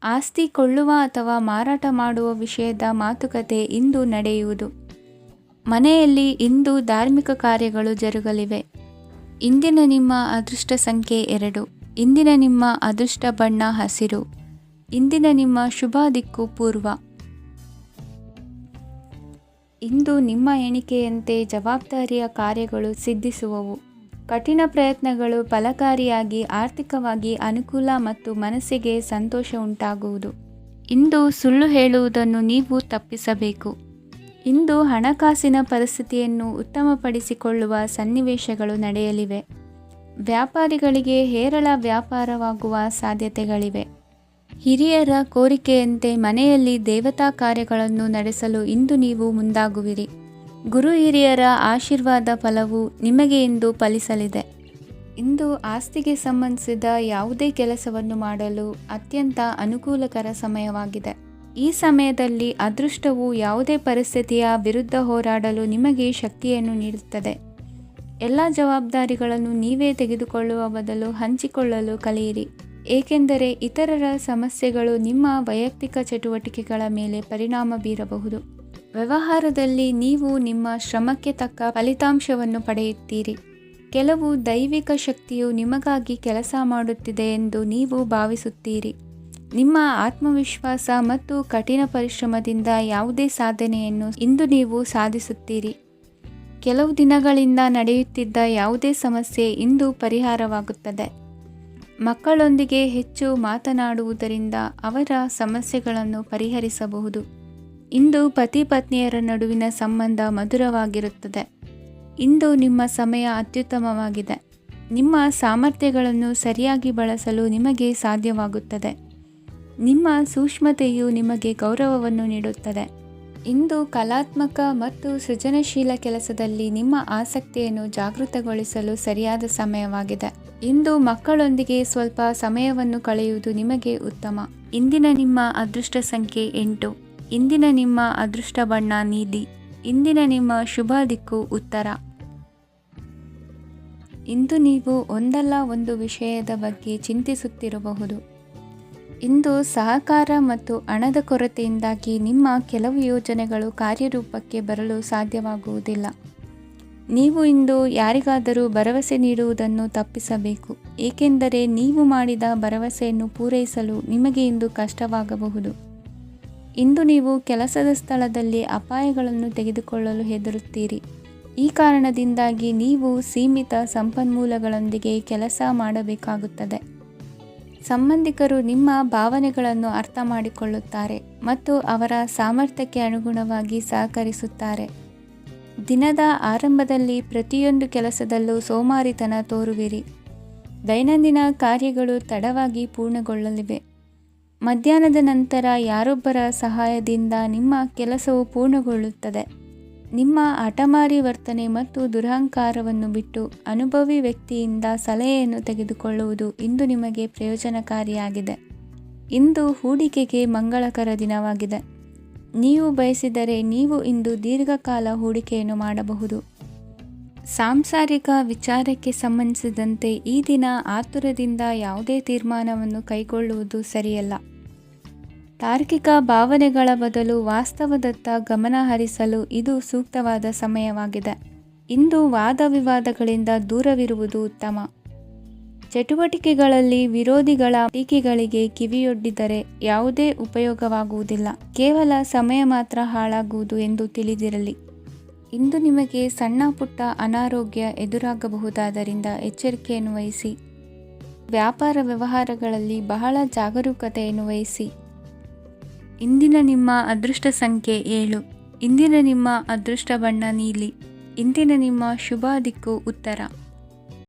ಆಸ್ತಿ ಕೊಳ್ಳುವ ಅಥವಾ ಮಾರಾಟ ಮಾಡುವ ವಿಷಯದ ಮಾತುಕತೆ ಇಂದು ನಡೆಯುವುದು. ಮನೆಯಲ್ಲಿ ಇಂದು ಧಾರ್ಮಿಕ ಕಾರ್ಯಗಳು ಜರುಗಲಿವೆ. ಇಂದಿನ ನಿಮ್ಮ ಅದೃಷ್ಟ ಸಂಖ್ಯೆ 2. ಇಂದಿನ ನಿಮ್ಮ ಅದೃಷ್ಟ ಬಣ್ಣ ಹಸಿರು. ಇಂದಿನ ನಿಮ್ಮ ಶುಭ ದಿಕ್ಕು ಪೂರ್ವ. ಇಂದು ನಿಮ್ಮ ಎಣಿಕೆಯಂತೆ ಜವಾಬ್ದಾರಿಯ ಕಾರ್ಯಗಳು ಸಿದ್ಧಿಸುವವು. ಕಠಿಣ ಪ್ರಯತ್ನಗಳು ಫಲಕಾರಿಯಾಗಿ ಆರ್ಥಿಕವಾಗಿ ಅನುಕೂಲ ಮತ್ತು ಮನಸ್ಸಿಗೆ ಸಂತೋಷ ಉಂಟಾಗುವುದು. ಇಂದು ಸುಳ್ಳು ಹೇಳುವುದನ್ನು ನೀವು ತಪ್ಪಿಸಬೇಕು. ಇಂದು ಹಣಕಾಸಿನ ಪರಿಸ್ಥಿತಿಯನ್ನು ಉತ್ತಮಪಡಿಸಿಕೊಳ್ಳುವ ಸನ್ನಿವೇಶಗಳು ನಡೆಯಲಿವೆ. ವ್ಯಾಪಾರಿಗಳಿಗೆ ಹೇರಳ ವ್ಯಾಪಾರವಾಗುವ ಸಾಧ್ಯತೆಗಳಿವೆ. ಹಿರಿಯರ ಕೋರಿಕೆಯಂತೆ ಮನೆಯಲ್ಲಿ ದೇವತಾ ಕಾರ್ಯಗಳನ್ನು ನಡೆಸಲು ಇಂದು ನೀವು ಮುಂದಾಗುವಿರಿ. ಗುರು ಹಿರಿಯರ ಆಶೀರ್ವಾದ ಫಲವು ನಿಮಗೆ ಇಂದು ಫಲಿಸಲಿದೆ. ಇಂದು ಆಸ್ತಿಗೆ ಸಂಬಂಧಿಸಿದ ಯಾವುದೇ ಕೆಲಸವನ್ನು ಮಾಡಲು ಅತ್ಯಂತ ಅನುಕೂಲಕರ ಸಮಯವಾಗಿದೆ. ಈ ಸಮಯದಲ್ಲಿ ಅದೃಷ್ಟವು ಯಾವುದೇ ಪರಿಸ್ಥಿತಿಯ ವಿರುದ್ಧ ಹೋರಾಡಲು ನಿಮಗೆ ಶಕ್ತಿಯನ್ನು ನೀಡುತ್ತದೆ. ಎಲ್ಲ ಜವಾಬ್ದಾರಿಗಳನ್ನು ನೀವೇ ತೆಗೆದುಕೊಳ್ಳುವ ಬದಲು ಹಂಚಿಕೊಳ್ಳಲು ಕಲಿಯಿರಿ, ಏಕೆಂದರೆ ಇತರರ ಸಮಸ್ಯೆಗಳು ನಿಮ್ಮ ವೈಯಕ್ತಿಕ ಚಟುವಟಿಕೆಗಳ ಮೇಲೆ ಪರಿಣಾಮ ಬೀರಬಹುದು. ವ್ಯವಹಾರದಲ್ಲಿ ನೀವು ನಿಮ್ಮ ಶ್ರಮಕ್ಕೆ ತಕ್ಕ ಫಲಿತಾಂಶವನ್ನು ಪಡೆಯುತ್ತೀರಿ. ಕೆಲವು ದೈವಿಕ ಶಕ್ತಿಯು ನಿಮಗಾಗಿ ಕೆಲಸ ಮಾಡುತ್ತಿದೆ ಎಂದು ನೀವು ಭಾವಿಸುತ್ತೀರಿ. ನಿಮ್ಮ ಆತ್ಮವಿಶ್ವಾಸ ಮತ್ತು ಕಠಿಣ ಪರಿಶ್ರಮದಿಂದ ಯಾವುದೇ ಸಾಧನೆಯನ್ನು ಇಂದು ನೀವು ಸಾಧಿಸುತ್ತೀರಿ. ಕೆಲವು ದಿನಗಳಿಂದ ನಡೆಯುತ್ತಿದ್ದ ಯಾವುದೇ ಸಮಸ್ಯೆ ಇಂದು ಪರಿಹಾರವಾಗುತ್ತದೆ. ಮಕ್ಕಳೊಂದಿಗೆ ಹೆಚ್ಚು ಮಾತನಾಡುವುದರಿಂದ ಅವರ ಸಮಸ್ಯೆಗಳನ್ನು ಪರಿಹರಿಸಬಹುದು. ಇಂದು ಪತಿ ಪತ್ನಿಯರ ನಡುವಿನ ಸಂಬಂಧ ಮಧುರವಾಗಿರುತ್ತದೆ. ಇಂದು ನಿಮ್ಮ ಸಮಯ ಅತ್ಯುತ್ತಮವಾಗಿದೆ. ನಿಮ್ಮ ಸಾಮರ್ಥ್ಯಗಳನ್ನು ಸರಿಯಾಗಿ ಬಳಸಲು ನಿಮಗೆ ಸಾಧ್ಯವಾಗುತ್ತದೆ. ನಿಮ್ಮ ಸೂಕ್ಷ್ಮತೆಯು ನಿಮಗೆ ಗೌರವವನ್ನು ನೀಡುತ್ತದೆ. ಇಂದು ಕಲಾತ್ಮಕ ಮತ್ತು ಸೃಜನಶೀಲ ಕೆಲಸದಲ್ಲಿ ನಿಮ್ಮ ಆಸಕ್ತಿಯನ್ನು ಜಾಗೃತಗೊಳಿಸಲು ಸರಿಯಾದ ಸಮಯವಾಗಿದೆ. ಇಂದು ಮಕ್ಕಳೊಂದಿಗೆ ಸ್ವಲ್ಪ ಸಮಯವನ್ನು ಕಳೆಯುವುದು ನಿಮಗೆ ಉತ್ತಮ. ಇಂದಿನ ನಿಮ್ಮ ಅದೃಷ್ಟ ಸಂಖ್ಯೆ 8. ಇಂದಿನ ನಿಮ್ಮ ಅದೃಷ್ಟ ಬಣ್ಣ ನೀಲಿ. ಇಂದಿನ ನಿಮ್ಮ ಶುಭ ದಿಕ್ಕು ಉತ್ತರ. ಇಂದು ನೀವು ಒಂದಲ್ಲ ಒಂದು ವಿಷಯದ ಬಗ್ಗೆ ಚಿಂತಿಸುತ್ತಿರಬಹುದು. ಇಂದು ಸಹಕಾರ ಮತ್ತು ಹಣದ ಕೊರತೆಯಿಂದಾಗಿ ನಿಮ್ಮ ಕೆಲವು ಯೋಜನೆಗಳು ಕಾರ್ಯರೂಪಕ್ಕೆ ಬರಲು ಸಾಧ್ಯವಾಗುವುದಿಲ್ಲ. ನೀವು ಇಂದು ಯಾರಿಗಾದರೂ ಭರವಸೆ ನೀಡುವುದನ್ನು ತಪ್ಪಿಸಬೇಕು, ಏಕೆಂದರೆ ನೀವು ಮಾಡಿದ ಭರವಸೆಯನ್ನು ಪೂರೈಸಲು ನಿಮಗೆ ಇಂದು ಕಷ್ಟವಾಗಬಹುದು. ಇಂದು ನೀವು ಕೆಲಸದ ಸ್ಥಳದಲ್ಲಿ ಅಪಾಯಗಳನ್ನು ತೆಗೆದುಕೊಳ್ಳಲು ಹೆದರುತ್ತೀರಿ. ಈ ಕಾರಣದಿಂದಾಗಿ ನೀವು ಸೀಮಿತ ಸಂಪನ್ಮೂಲಗಳೊಂದಿಗೆ ಕೆಲಸ ಮಾಡಬೇಕಾಗುತ್ತದೆ. ಸಂಬಂಧಿಕರು ನಿಮ್ಮ ಭಾವನೆಗಳನ್ನು ಅರ್ಥ ಮಾಡಿಕೊಳ್ಳುತ್ತಾರೆ ಮತ್ತು ಅವರ ಸಾಮರ್ಥ್ಯಕ್ಕೆ ಅನುಗುಣವಾಗಿ ಸಹಕರಿಸುತ್ತಾರೆ. ದಿನದ ಆರಂಭದಲ್ಲಿ ಪ್ರತಿಯೊಂದು ಕೆಲಸದಲ್ಲೂ ಸೋಮಾರಿತನ ತೋರುವಿರಿ. ದೈನಂದಿನ ಕಾರ್ಯಗಳು ತಡವಾಗಿ ಪೂರ್ಣಗೊಳ್ಳಲಿವೆ. ಮಧ್ಯಾಹ್ನದ ನಂತರ ಯಾರೊಬ್ಬರ ಸಹಾಯದಿಂದ ನಿಮ್ಮ ಕೆಲಸವು ಪೂರ್ಣಗೊಳ್ಳುತ್ತದೆ. ನಿಮ್ಮ ಹಠಮಾರಿ ವರ್ತನೆ ಮತ್ತು ದುರಹಂಕಾರವನ್ನು ಬಿಟ್ಟು ಅನುಭವಿ ವ್ಯಕ್ತಿಯಿಂದ ಸಲಹೆಯನ್ನು ತೆಗೆದುಕೊಳ್ಳುವುದು ಇಂದು ನಿಮಗೆ ಪ್ರಯೋಜನಕಾರಿಯಾಗಿದೆ. ಇಂದು ಹೂಡಿಕೆಗೆ ಮಂಗಳಕರ ದಿನವಾಗಿದೆ. ನೀವು ಬಯಸಿದರೆ ನೀವು ಇಂದು ದೀರ್ಘಕಾಲ ಹೂಡಿಕೆಯನ್ನು ಮಾಡಬಹುದು. ಸಾಂಸಾರಿಕ ವಿಚಾರಕ್ಕೆ ಸಂಬಂಧಿಸಿದಂತೆ ಈ ದಿನ ಆತುರದಿಂದ ಯಾವುದೇ ತೀರ್ಮಾನವನ್ನು ಕೈಗೊಳ್ಳುವುದು ಸರಿಯಲ್ಲ. ತಾರ್ಕಿಕ ಭಾವನೆಗಳ ಬದಲು ವಾಸ್ತವದತ್ತ ಗಮನ ಹರಿಸಲು ಇದು ಸೂಕ್ತವಾದ ಸಮಯವಾಗಿದೆ. ಇಂದು ವಾದ ವಿವಾದಗಳಿಂದ ದೂರವಿರುವುದು ಉತ್ತಮ. ಚಟುವಟಿಕೆಗಳಲ್ಲಿ ವಿರೋಧಿಗಳ ಟೀಕೆಗಳಿಗೆ ಕಿವಿಯೊಡ್ಡಿದರೆ ಯಾವುದೇ ಉಪಯೋಗವಾಗುವುದಿಲ್ಲ, ಕೇವಲ ಸಮಯ ಮಾತ್ರ ಹಾಳಾಗುವುದು ಎಂದು ತಿಳಿದಿರಲಿ. ಇಂದು ನಿಮಗೆ ಸಣ್ಣ ಪುಟ್ಟ ಅನಾರೋಗ್ಯ ಎದುರಾಗಬಹುದಾದ್ದರಿಂದ ಎಚ್ಚರಿಕೆಯನ್ನು ವಹಿಸಿ. ವ್ಯಾಪಾರ ವ್ಯವಹಾರಗಳಲ್ಲಿ ಬಹಳ ಜಾಗರೂಕತೆಯನ್ನು ವಹಿಸಿ. ಇಂದಿನ ನಿಮ್ಮ ಅದೃಷ್ಟ ಸಂಖ್ಯೆ 7. ಇಂದಿನ ನಿಮ್ಮ ಅದೃಷ್ಟ ಬಣ್ಣ ನೀಲಿ. ಇಂದಿನ ನಿಮ್ಮ ಶುಭ ದಿಕ್ಕು ಉತ್ತರ.